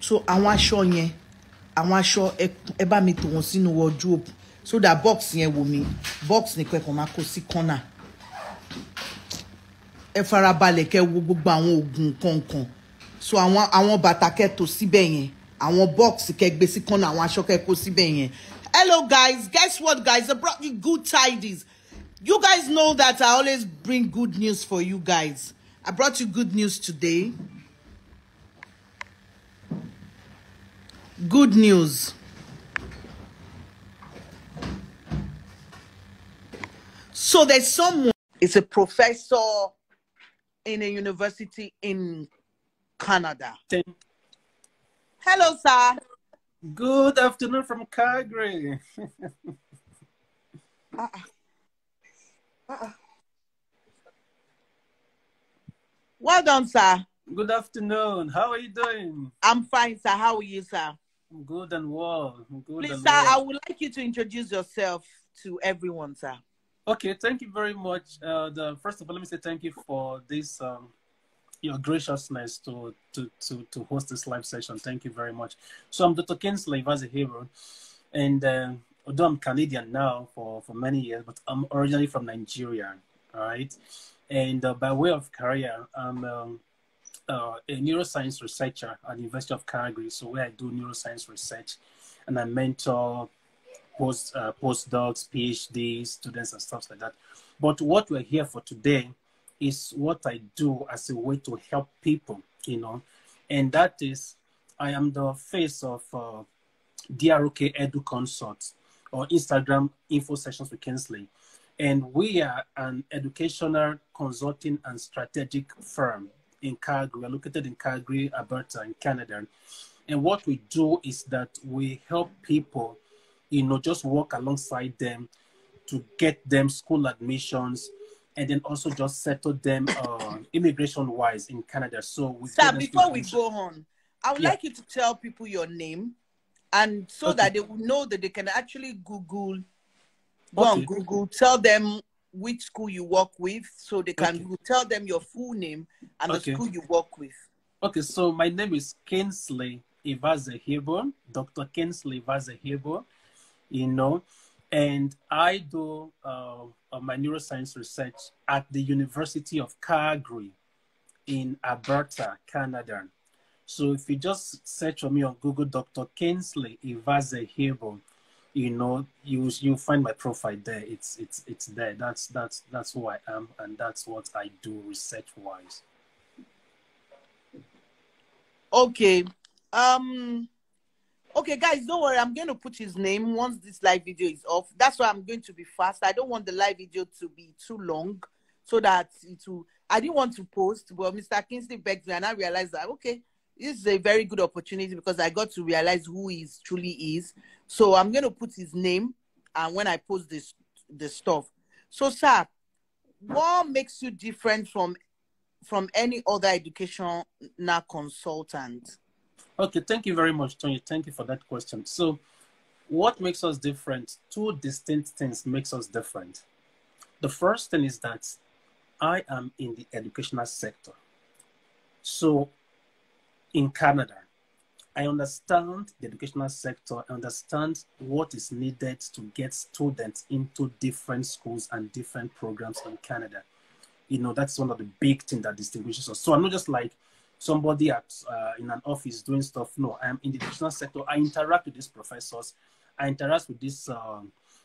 So àwọn aṣọ yẹn, àwọn aṣọ ẹ bá mi tò wọ́n sínú wardrobe so that box yẹn wò mí box ni kẹ́kọ̀ọ́ máa kó sí corner. Ẹ farabalẹ̀ kẹ́ wo gbogbo àwọn oògùn kankan. So àwọn bàtà kẹ́ tò síbẹ̀ yẹn, àwọn box kẹ́ gbé sí corner, àwọn aṣọ kẹ́ kó síbẹ̀ yẹn. Hello guys, guess what guys? I brought you good tidings. You guys know that I always bring good news for you guys. I brought you good news today. Good news. So there's someone, it's a professor in a university in Canada. Hello, sir. Good afternoon from Calgary. Well done, sir. Good afternoon. How are you doing? I'm fine, sir. How are you, sir? I'm good and well. Please, sir, I would like you to introduce yourself to everyone, sir. Okay, thank you very much. First of all, let me say thank you for this your graciousness to host this live session. Thank you very much. So I'm Dr. Kinsley as a hero, and although I'm Canadian now for many years, but I'm originally from Nigeria, all right? And by way of career, I'm a neuroscience researcher at the University of Calgary, so where I do neuroscience research, and I mentor postdocs, PhDs, students, and stuff like that. But what we're here for today is what I do as a way to help people, you know, and that is I am the face of DROK Edu Consult, or Instagram Info Sessions with Kinsley. And we are an educational consulting and strategic firm in Calgary. We're located in Calgary, Alberta, in Canada. And what we do is that we help people, you know, just work alongside them to get them school admissions, and then also just settle them immigration-wise in Canada. So, sir, before we go on, I would like you to tell people your name, and so that they will know that they can actually Google, go on Google, tell them which school you work with, so they can tell them your full name and the school you work with. Okay, so my name is Kinsley Ivazehebo, Dr. Kinsley Ivazehebo, you know, and I do my neuroscience research at the University of Calgary in Alberta, Canada. So if you just search for me on Google, Dr. Kinsley Ivazehebo, you know, you find my profile there. It's there. That's who I am, and that's what I do research wise. Okay. Okay, guys, don't worry. I'm going to put his name once this live video is off. That's why I'm going to be fast. I don't want the live video to be too long, so that it will. I didn't want to post, but Mr. Kinsley begged me, and I realized that okay, this is a very good opportunity because I got to realize who he truly is. So I'm going to put his name, and when I post this stuff. So, sir, what makes you different from any other educational consultant? Okay, thank you very much, Tony. Thank you for that question. So what makes us different? Two distinct things makes us different. The first thing is that I am in the educational sector. So in Canada, I understand the educational sector. I understand what is needed to get students into different schools and different programs in Canada. You know, that's one of the big things that distinguishes us. So I'm not just like somebody at in an office doing stuff. No, I'm in the educational sector. I interact with these professors. I interact with these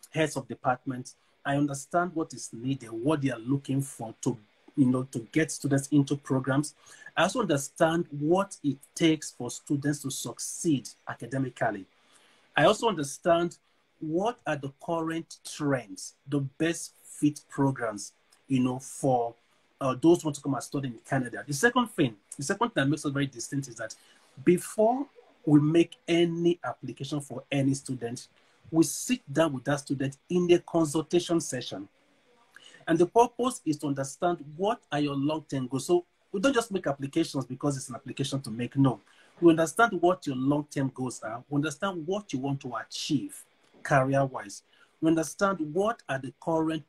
heads of departments. I understand what is needed, what they are looking for to, you know, to get students into programs. I also understand what it takes for students to succeed academically. I also understand what are the current trends, the best fit programs, you know, for those who want to come and study in Canada. The second thing that makes us very distinct is that before we make any application for any student, we sit down with that student in a consultation session. And the purpose is to understand what are your long-term goals. So we don't just make applications because it's an application to make. No, we understand what your long-term goals are. We understand what you want to achieve career-wise. We understand what are the current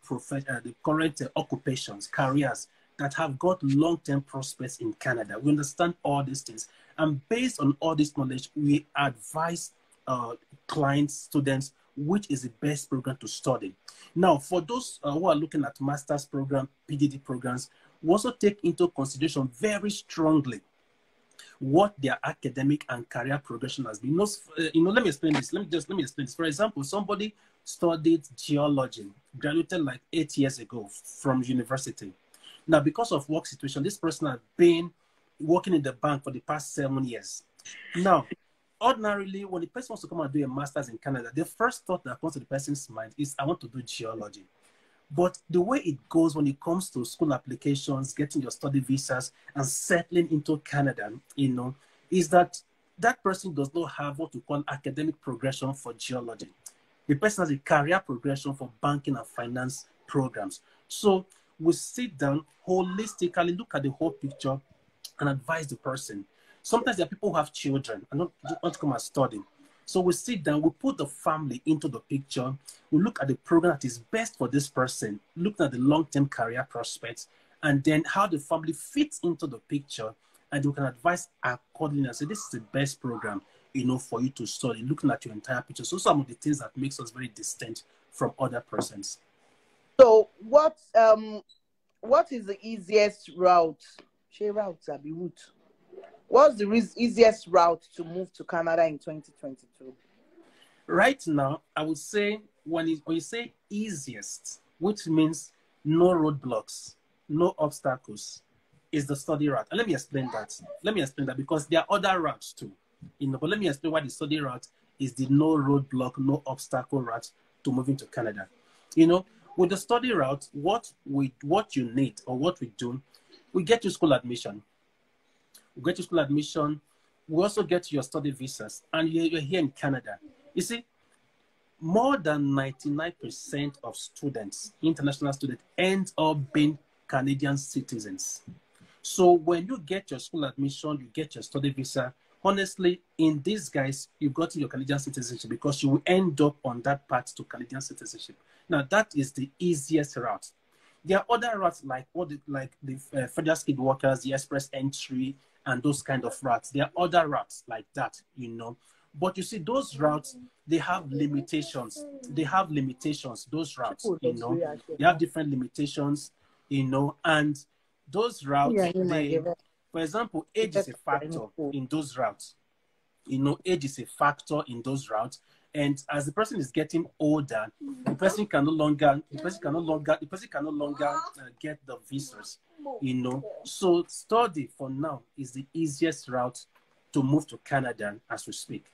occupations, careers that have got long-term prospects in Canada. We understand all these things. And based on all this knowledge, we advise clients, students, which is the best program to study. Now, for those who are looking at master's program, PhD programs, we also take into consideration very strongly what their academic and career progression has been. Let me explain this. Let me explain this. For example, somebody studied geology, graduated like 8 years ago from university. Now, because of work situation, this person has been working in the bank for the past 7 years. Now, ordinarily, when the person wants to come and do a master's in Canada, the first thought that comes to the person's mind is, I want to do geology. But the way it goes when it comes to school applications, getting your study visas, and settling into Canada, is that that person does not have what we call academic progression for geology. The person has a career progression for banking and finance programs. So we sit down holistically, look at the whole picture, and advise the person. Sometimes there are people who have children and don't want to come and study. So we sit down, we put the family into the picture, we look at the program that is best for this person, looking at the long-term career prospects, and then how the family fits into the picture, and we can advise accordingly and say, this is the best program, for you to study, looking at your entire picture. So some of the things that makes us very distinct from other persons. So what is the easiest route? What's the easiest route to move to Canada in 2022? Right now, I would say when you say easiest, which means no roadblocks, no obstacles, is the study route. And let me explain that because there are other routes too. But let me explain why the study route is the no roadblock, no obstacle route to moving to Canada. With the study route, what you need or what we do, we get you school admission. We get you school admission. We also get your study visas, and you're here in Canada. You see, more than 99% of students, international students, end up being Canadian citizens. So when you get your school admission, you get your study visa, honestly, in this guys, you've gotten your Canadian citizenship because you will end up on that path to Canadian citizenship. Now, that is the easiest route. There are other routes like the federal skilled workers, the express entry, and those kind of routes. There are other routes like that, But you see, those routes, they have limitations. Those routes, They have different limitations, and those routes, for example, age is a factor in those routes. Age is a factor in those routes. And as the person is getting older, the person can no longer get the visas, So study for now is the easiest route to move to Canada as we speak.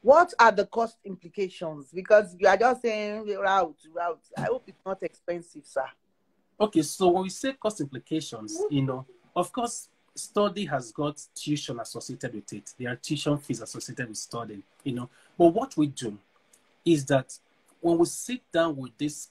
What are the cost implications? Because you are just saying route. I hope it's not expensive, sir. Okay, so when we say cost implications, of course, study has got tuition associated with it. There are tuition fees associated with studying, But what we do is that when we sit down with these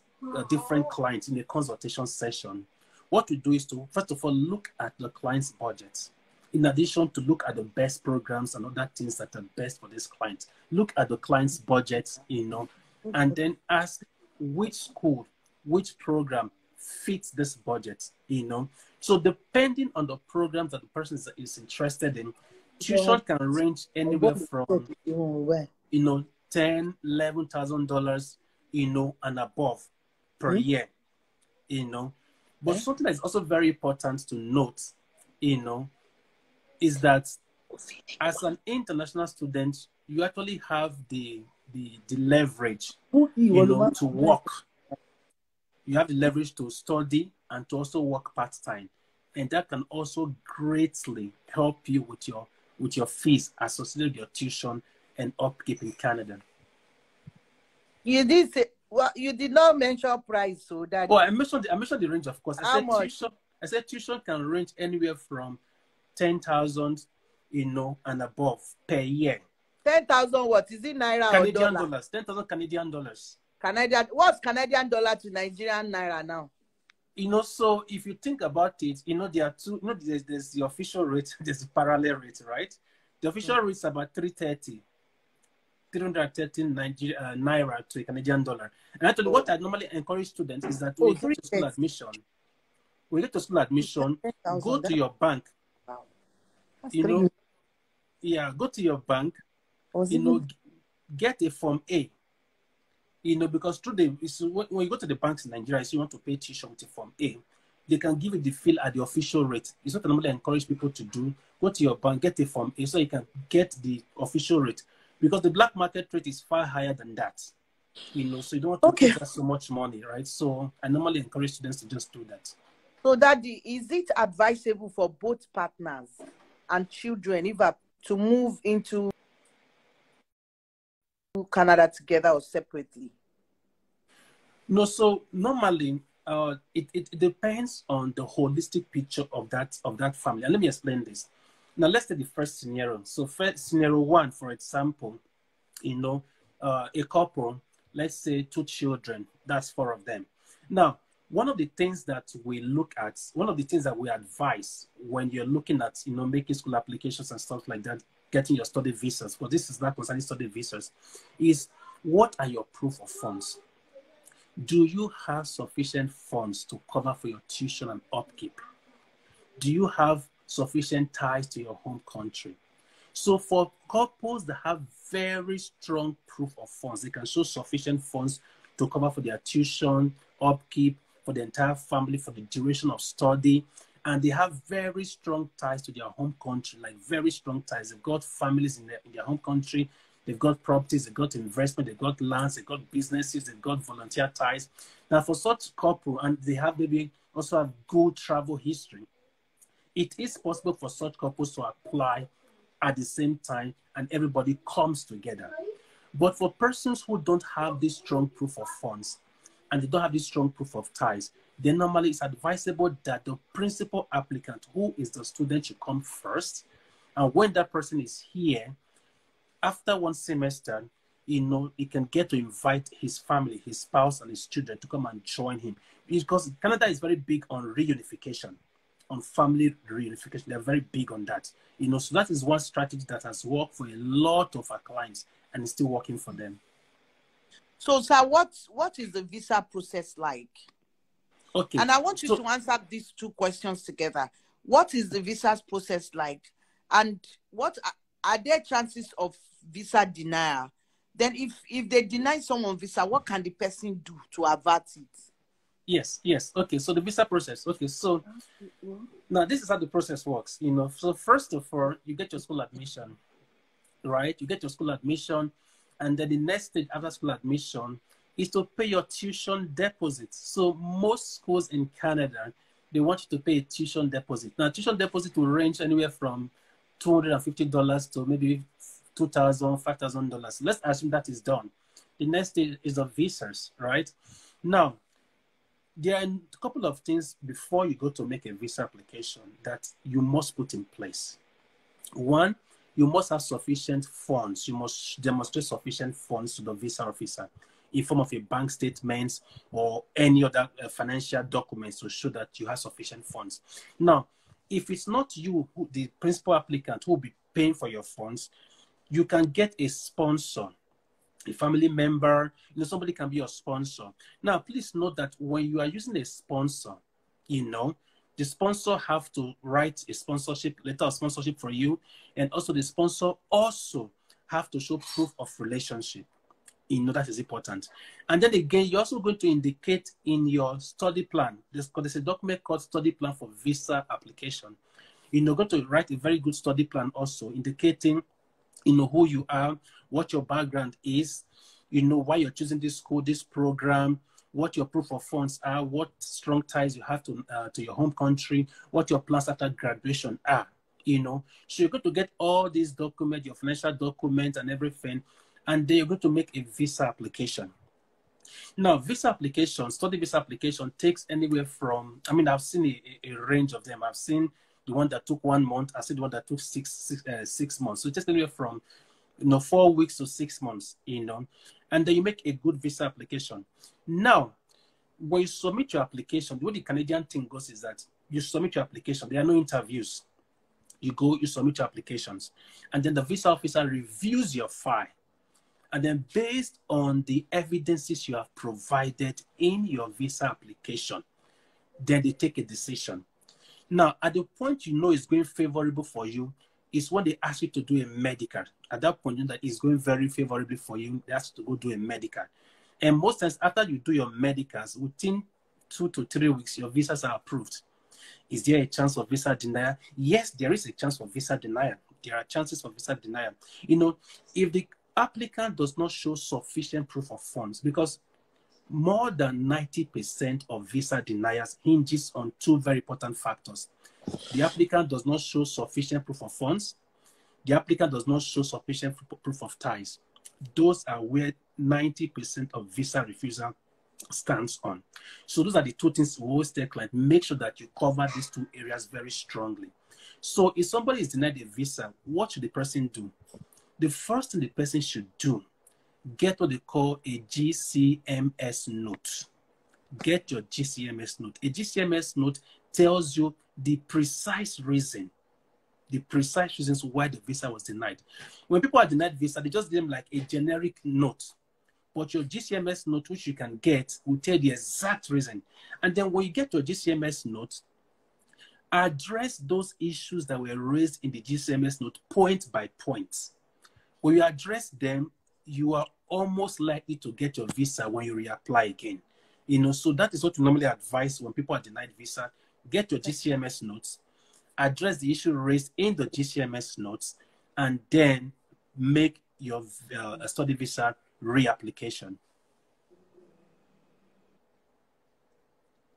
different clients in a consultation session, what we do is to, first of all, look at the client's budget. In addition to look at the best programs and other things that are best for this client, look at the client's budget, and then ask which school, which program fits this budget, So depending on the programs that the person is interested in, tuition can range anywhere from, $10,000, $11,000, and above per year, But something that is also very important to note, is that as an international student, you actually have the leverage, to work. You have the leverage to study and to also work part-time. And that can also greatly help you with your fees associated with your tuition and upkeep in Canada. You did say, well, you did not mention price, so that. Oh, I mentioned the range, of course. How much? I said tuition can range anywhere from 10,000, and above per year. 10,000 what? Is it naira Canadian or dollar? dollars? 10,000 Canadian dollars. What's Canadian dollar to Nigerian naira now? So if you think about it, there are two. There's the official rate, there's the parallel rate, right? The official rate is about 330 naira to a Canadian dollar. And actually, what I normally encourage students is that when you get to school admission, go to your bank. Wow. Yeah, go to your bank, Was you know, even get a Form A, because when you go to the banks in Nigeria, so you want to pay tuition with a Form A, they can give you the fill at the official rate. It's what I normally encourage people to do. Go to your bank, get a Form A so you can get the official rate, because the black market rate is far higher than that. So you don't want to put okay. that so much money, right? So I normally encourage students to just do that. So, Daddy, is it advisable for both partners and children to move into Canada together or separately? No, so normally it depends on the holistic picture of that family. And let me explain this. Now let's take the first scenario. So first scenario one, for example, a couple, let's say 2 children, that's 4 of them. Now, one of the things that we look at, one of the things that we advise when you're looking at, making school applications and stuff like that, getting your study visas, because this is not concerning study visas, is what are your proof of funds? Do you have sufficient funds to cover for your tuition and upkeep? Do you have sufficient ties to your home country? So for couples that have very strong proof of funds, they can show sufficient funds to cover for their tuition, upkeep, for the entire family, for the duration of study, and they have very strong ties to their home country, like very strong ties. They've got families in their home country, they've got properties, they've got investment, they've got lands, they've got businesses, they've got volunteer ties. Now for such couple, and they have maybe also have good travel history, it is possible for such couples to apply at the same time and everybody comes together. But for persons who don't have this strong proof of funds and they don't have this strong proof of ties, then normally it's advisable that the principal applicant, who is the student, should come first. And when that person is here, after one semester, he can get to invite his family, his spouse, and his children to come and join him. Because Canada is very big on reunification, on family reunification. They're very big on that. So that is one strategy that has worked for a lot of our clients and is still working for them. So, sir, what is the visa process like? Okay. And I want you to answer these two questions together. What is the visa process like? And what are there chances of visa denial? Then if they deny someone visa, what can the person do to avert it? Yes. Okay, so the visa process. Okay, so now this is how the process works. So first of all, you get your school admission, right? You get your school admission, and then the next stage after school admission is to pay your tuition deposit. So most schools in Canada, they want you to pay a tuition deposit. Now, tuition deposit will range anywhere from $250 to maybe $2,000, $5,000. Let's assume that is done. The next stage is the visas, right? Now, there are a couple of things before you go to make a visa application that you must put in place. One, you must have sufficient funds. You must demonstrate sufficient funds to the visa officer in form of a bank statement or any other financial documents to show that you have sufficient funds. Now, if it's not you, the principal applicant, who will be paying for your funds, you can get a sponsor, a family member, somebody can be your sponsor. Now, please note that when you are using a sponsor, the sponsor have to write a sponsorship letter of sponsorship for you, and also the sponsor also have to show proof of relationship. That is important. And then again, you're also going to indicate in your study plan, there's a document called study plan for visa application. You're going to write a very good study plan also, indicating who you are, what your background is, why you're choosing this school, this program, what your proof of funds are, what strong ties you have to your home country, what your plans after graduation are, So you're going to get all these documents, your financial documents and everything, and then you're going to make a visa application. Now, study visa application takes anywhere from, I've seen a range of them. I've seen the one that took 1 month. I've seen the one that took six months. So just anywhere from 4 weeks to 6 months, and then you make a good visa application. Now, when you submit your application, the way the Canadian thing goes is that you submit your application. There are no interviews. You go, you submit your applications, and then the visa officer reviews your file. And then based on the evidences you have provided in your visa application, then they take a decision. Now, at the point it's going favorable for you, is when they ask you to do a medical. At that point, that is going very favorably for you. They ask you to go do a medical. And most times, after you do your medicals, within 2 to 3 weeks, your visas are approved. Is there a chance of visa denial? Yes, there is a chance for visa denial. There are chances for visa denial. You know, if the applicant does not show sufficient proof of funds, because more than 90% of visa denials hinges on 2 very important factors. The applicant does not show sufficient proof of funds. The applicant does not show sufficient proof of ties. Those are where 90% of visa refusal stands on. So those are the 2 things we always tell clients. Make sure that you cover these 2 areas very strongly. So if somebody is denied a visa, what should the person do? The first thing the person should do, get what they call a GCMS note. Get your GCMS note. A GCMS note tells you the precise reasons why the visa was denied. When people are denied visa, they just give them like a generic note. But your GCMS note, which you can get, will tell the exact reason. And then when you get your GCMS note, address those issues that were raised in the GCMS note point by point. When you address them, you are almost likely to get your visa when you reapply again. You know, so that is what we normally advise when people are denied visa. Get your GCMS notes, address the issue raised in the GCMS notes, and then make your study visa reapplication.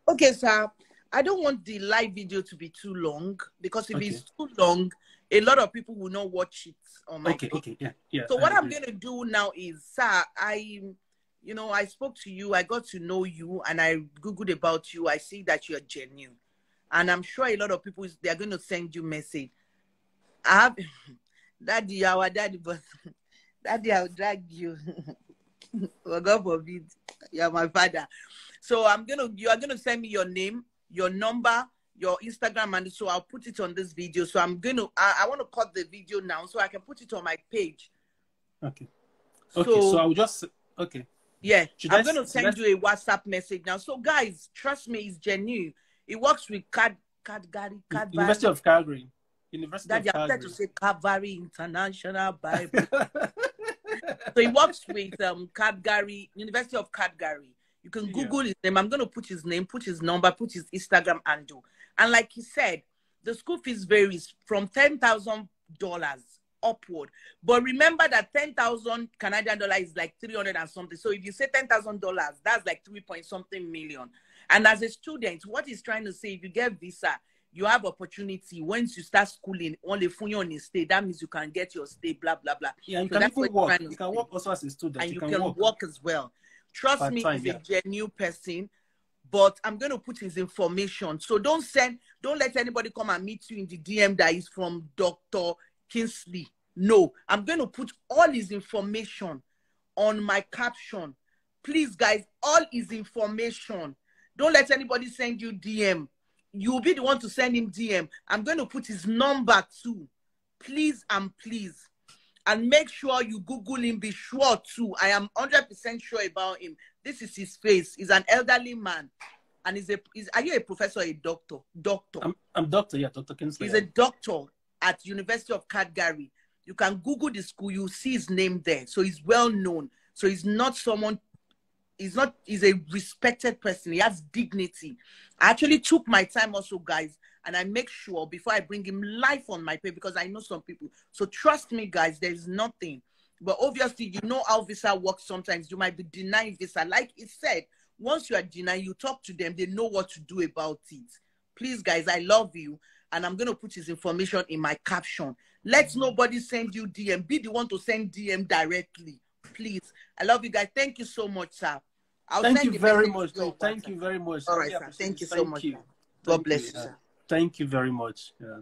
Okay, sir. I don't want the live video to be too long, because if it's too long, a lot of people will not watch it on my page. Yeah. So what I'm going to do now is, sir, I spoke to you, I got to know you, and I Googled about you. I see that you're genuine. And I'm sure a lot of people, they're going to send you message. I have, Daddy, our daddy, but Daddy, I'll drag you. Oh, God forbid, you're my father. So you are gonna send me your name, your number, your Instagram, and so I'll put it on this video. So I want to cut the video now so I can put it on my page. Okay. So I will just, yeah, I'm going to send you a WhatsApp message now. So guys, trust me, it's genuine. It works with University of Calgary. Daddy, I wanted to say Calvary International Bible. So it works with Calgary, University of Calgary. You can Google his name. I'm going to put his name, put his number, put his Instagram handle. And like he said, the school fees varies from $10,000 upward. But remember that 10,000 Canadian dollars is like 300 and something. So if you say $10,000, that's like 3-point-something million. And as a student, what he's trying to say, if you get visa, you have opportunity. Once you start schooling, only on a stay, that means you can get your stay, blah, blah, blah. Yeah, you can even work. You can work also as a student. And you can work as well. Trust me, he's a genuine person, but I'm going to put his information. So don't let anybody come and meet you in the DM that is from Dr. Kingsley. No, I'm going to put all his information on my caption. Please, guys, all his information. Don't let anybody send you DM. You'll be the one to send him DM. I'm going to put his number too. Please and please. And make sure you Google him. Be sure too. I am 100% sure about him. This is his face. He's an elderly man. And are you a professor or a doctor? Doctor. I'm doctor, yeah, Dr. Kingsley. He's a doctor at University of Calgary. You can Google the school. You'll see his name there. So he's well known. So he's not someone, he's a respected person. He has dignity. I actually took my time also, guys. And I make sure before I bring him live on my page, because I know some people. So trust me, guys, there's nothing. But obviously, you know how visa works sometimes. You might be denying visa. Like it said, once you are denying, you talk to them. They know what to do about it. Please, guys, I love you. And I'm going to put his information in my caption. Let nobody send you DM. Be the one to send DM directly. Please. I love you guys. Thank you so much, sir. Thank you very much. Thank you very much. All right, sir. Thank you so much. God bless you, sir. Thank you very much. Yeah.